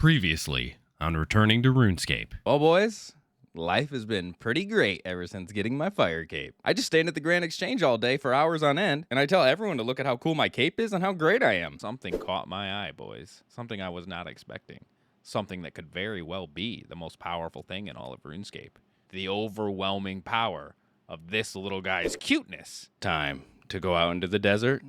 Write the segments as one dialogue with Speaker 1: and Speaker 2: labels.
Speaker 1: Previously on Returning to Runescape.
Speaker 2: Well, boys, life has been pretty great ever since getting my fire cape. I just stand at the Grand Exchange all day for hours on end, and I tell everyone to look at how cool my cape is and how great I am.
Speaker 3: Something caught my eye, boys. Something I was not expecting. Something that could very well be the most powerful thing in all of RuneScape. The overwhelming power of this little guy's cuteness.
Speaker 2: Time to go out into the desert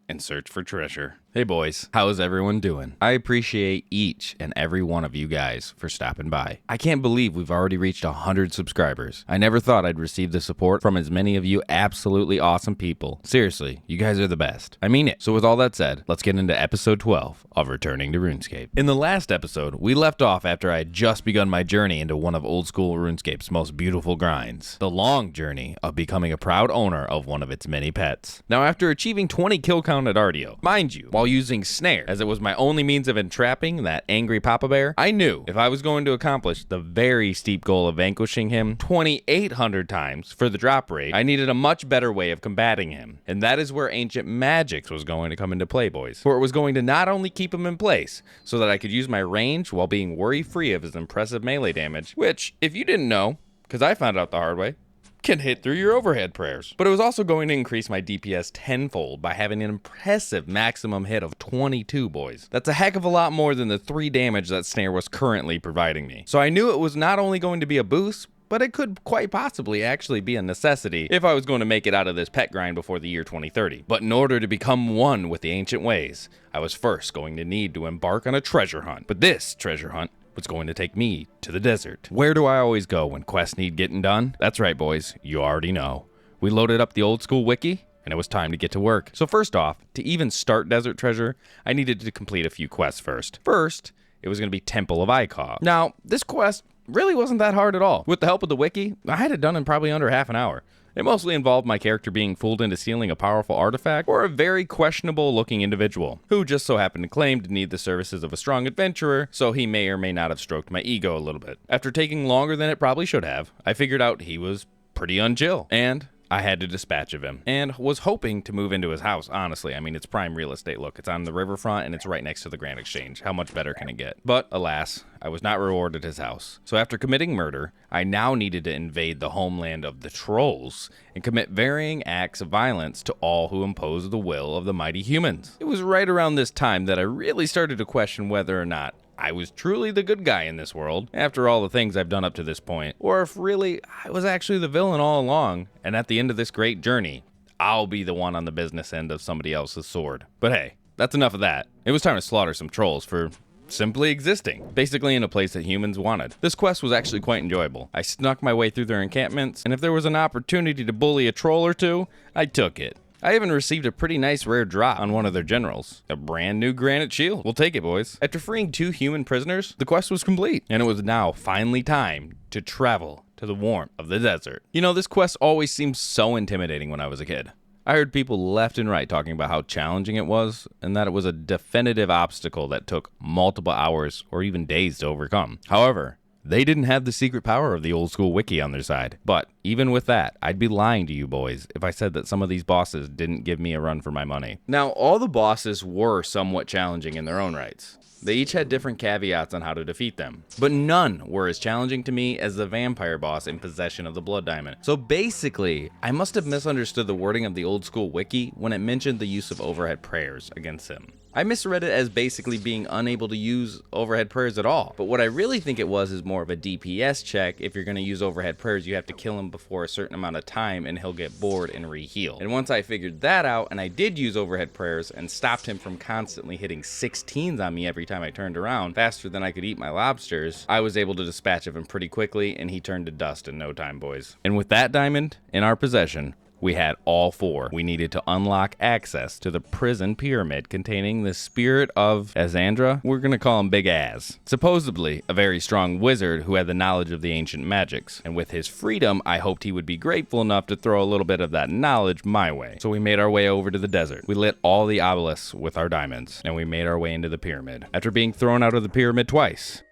Speaker 2: and search for treasure. Hey boys, how's everyone doing? I appreciate each and every one of you guys for stopping by. I can't believe we've already reached 100 subscribers. I never thought I'd receive the support from as many of you absolutely awesome people. Seriously, you guys are the best. I mean it. So with all that said, let's get into episode 12 of Returning to RuneScape. In the last episode, we left off after I had just begun my journey into one of old school RuneScape's most beautiful grinds. The long journey of becoming a proud owner of one of its many pets. Now after achieving 20 kill count at Artio, mind you, while using snare as it was my only means of entrapping that angry Papa Bear, I knew if I was going to accomplish the very steep goal of vanquishing him 2,800 times for the drop rate, I needed a much better way of combating him. And that is where Ancient Magics was going to come into play, boys. For it was going to not only keep him in place, so that I could use my range while being worry-free of his impressive melee damage, which, if you didn't know, because I found out the hard way, can hit through your overhead prayers. But it was also going to increase my DPS tenfold by having an impressive maximum hit of 22, boys. That's a heck of a lot more than the 3 damage that Snare was currently providing me. So I knew it was not only going to be a boost, but it could quite possibly actually be a necessity if I was going to make it out of this pet grind before the year 2030. But in order to become one with the ancient ways, I was first going to need to embark on a treasure hunt. But this treasure hunt was going to take me to the desert. Where do I always go when quests need getting done? That's right, boys. You already know. We loaded up the old school wiki, and it was time to get to work. So first off, to even start Desert Treasure, I needed to complete a few quests first. First, it was going to be Temple of Ikaw. Now, this quest really wasn't that hard at all. With the help of the wiki, I had it done in probably under half an hour. It mostly involved my character being fooled into stealing a powerful artifact or a very questionable looking individual who just so happened to claim to need the services of a strong adventurer, so he may or may not have stroked my ego a little bit. After taking longer than it probably should have, I figured out he was pretty unchill, and I had to dispatch of him, and was hoping to move into his house, honestly. I mean, it's prime real estate. Look, it's on the riverfront, and it's right next to the Grand Exchange. How much better can it get? But, alas, I was not rewarded his house. So after committing murder, I now needed to invade the homeland of the trolls and commit varying acts of violence to all who oppose the will of the mighty humans. It was right around this time that I really started to question whether or not I was truly the good guy in this world, after all the things I've done up to this point, or if really I was actually the villain all along, and at the end of this great journey, I'll be the one on the business end of somebody else's sword. But hey, that's enough of that. It was time to slaughter some trolls for simply existing, basically in a place that humans wanted. This quest was actually quite enjoyable. I snuck my way through their encampments, and if there was an opportunity to bully a troll or two, I took it. I even received a pretty nice rare drop on one of their generals. A brand new granite shield. We'll take it, boys. After freeing 2 human prisoners, the quest was complete, and it was now finally time to travel to the warmth of the desert. You know, this quest always seemed so intimidating when I was a kid. I heard people left and right talking about how challenging it was, and that it was a definitive obstacle that took multiple hours or even days to overcome. However, they didn't have the secret power of the old school wiki on their side. But even with that, I'd be lying to you boys if I said that some of these bosses didn't give me a run for my money. Now, all the bosses were somewhat challenging in their own rights. They each had different caveats on how to defeat them, but none were as challenging to me as the vampire boss in possession of the blood diamond. So basically, I must have misunderstood the wording of the old school wiki when it mentioned the use of overhead prayers against him. I misread it as basically being unable to use overhead prayers at all, but what I really think it was is more of a DPS check. If you're going to use overhead prayers, you have to kill him before a certain amount of time and he'll get bored and re-heal. And once I figured that out, and I did use overhead prayers and stopped him from constantly hitting 16s on me every time I turned around, faster than I could eat my lobsters, I was able to dispatch of him pretty quickly, and he turned to dust in no time, boys. And with that diamond in our possession, we had all 4. We needed to unlock access to the prison pyramid containing the spirit of Azandra. We're gonna call him Big Az. Supposedly a very strong wizard who had the knowledge of the ancient magics. And with his freedom, I hoped he would be grateful enough to throw a little bit of that knowledge my way. So we made our way over to the desert. We lit all the obelisks with our diamonds, and we made our way into the pyramid. After being thrown out of the pyramid twice,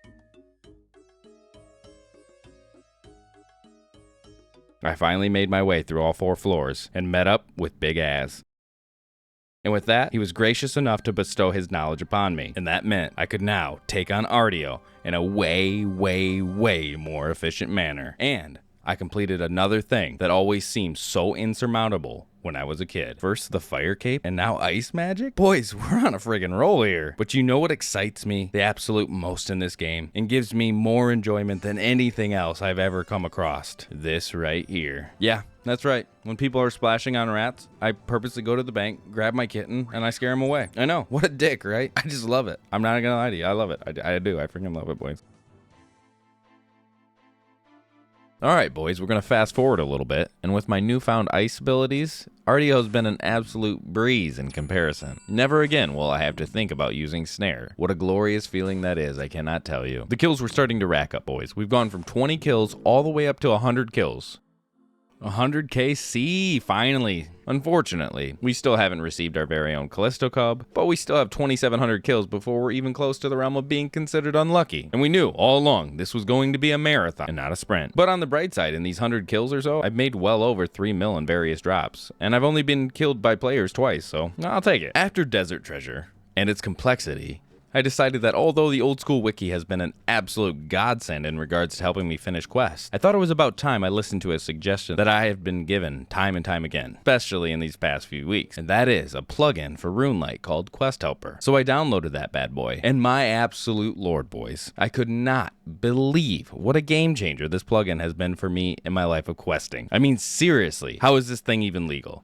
Speaker 2: I finally made my way through all 4 floors and met up with Big Az. And with that, he was gracious enough to bestow his knowledge upon me. And that meant I could now take on Artio in a way, way, way more efficient manner. And I completed another thing that always seemed so insurmountable when I was a kid. First the fire cape, and now ice magic? Boys, we're on a friggin' roll here. But you know what excites me the absolute most in this game and gives me more enjoyment than anything else I've ever come across? This right here. Yeah, that's right. When people are splashing on rats, I purposely go to the bank, grab my kitten, and I scare them away. I know, what a dick, right? I just love it. I'm not gonna lie to you, I love it. I do, I freaking love it, boys. Alright boys, we're going to fast forward a little bit, and with my newfound ice abilities, Artio's been an absolute breeze in comparison. Never again will I have to think about using snare. What a glorious feeling that is, I cannot tell you. The kills were starting to rack up, boys. We've gone from 20 kills all the way up to 100 kills. 100k C, finally. Unfortunately, we still haven't received our very own Callisto Cub, but we still have 2,700 kills before we're even close to the realm of being considered unlucky. And we knew all along this was going to be a marathon and not a sprint. But on the bright side, in these 100 kills or so, I've made well over 3 mil in various drops, and I've only been killed by players twice, so I'll take it. After Desert Treasure and its complexity, I decided that although the old school wiki has been an absolute godsend in regards to helping me finish quests, I thought it was about time I listened to a suggestion that I have been given time and time again, especially in these past few weeks, and that is a plugin for RuneLite called Quest Helper. So I downloaded that bad boy, and my absolute lord, boys, I could not believe what a game changer this plugin has been for me in my life of questing. I mean, seriously, how is this thing even legal?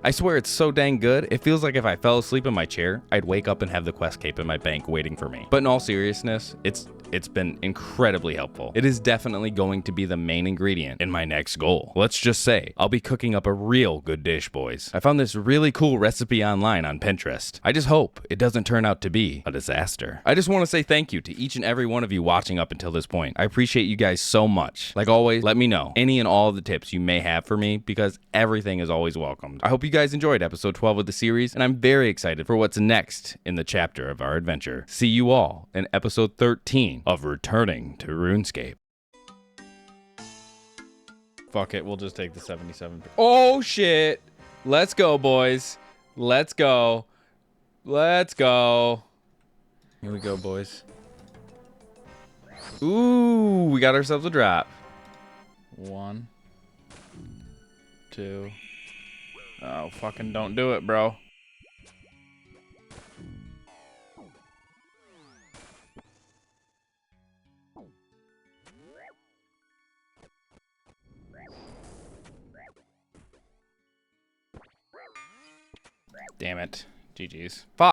Speaker 2: I swear it's so dang good, it feels like if I fell asleep in my chair, I'd wake up and have the quest cape in my bank waiting for me. But in all seriousness, it's been incredibly helpful. It is definitely going to be the main ingredient in my next goal. Let's just say, I'll be cooking up a real good dish, boys. I found this really cool recipe online on Pinterest. I just hope it doesn't turn out to be a disaster. I just want to say thank you to each and every one of you watching up until this point. I appreciate you guys so much. Like always, let me know any and all of the tips you may have for me because everything is always welcomed. I hope you guys enjoyed episode 12 of the series, and I'm very excited for what's next in the chapter of our adventure. See you all in episode 13 of Returning to RuneScape.
Speaker 3: Fuck it, we'll just take the 77.
Speaker 2: Oh shit! Let's go, boys. Let's go. Let's go.
Speaker 3: Here we go, boys.
Speaker 2: Ooh, we got ourselves a drop.
Speaker 3: 1, 2. Oh, fucking don't do it, bro. Damn it. GG's.
Speaker 2: Fuck.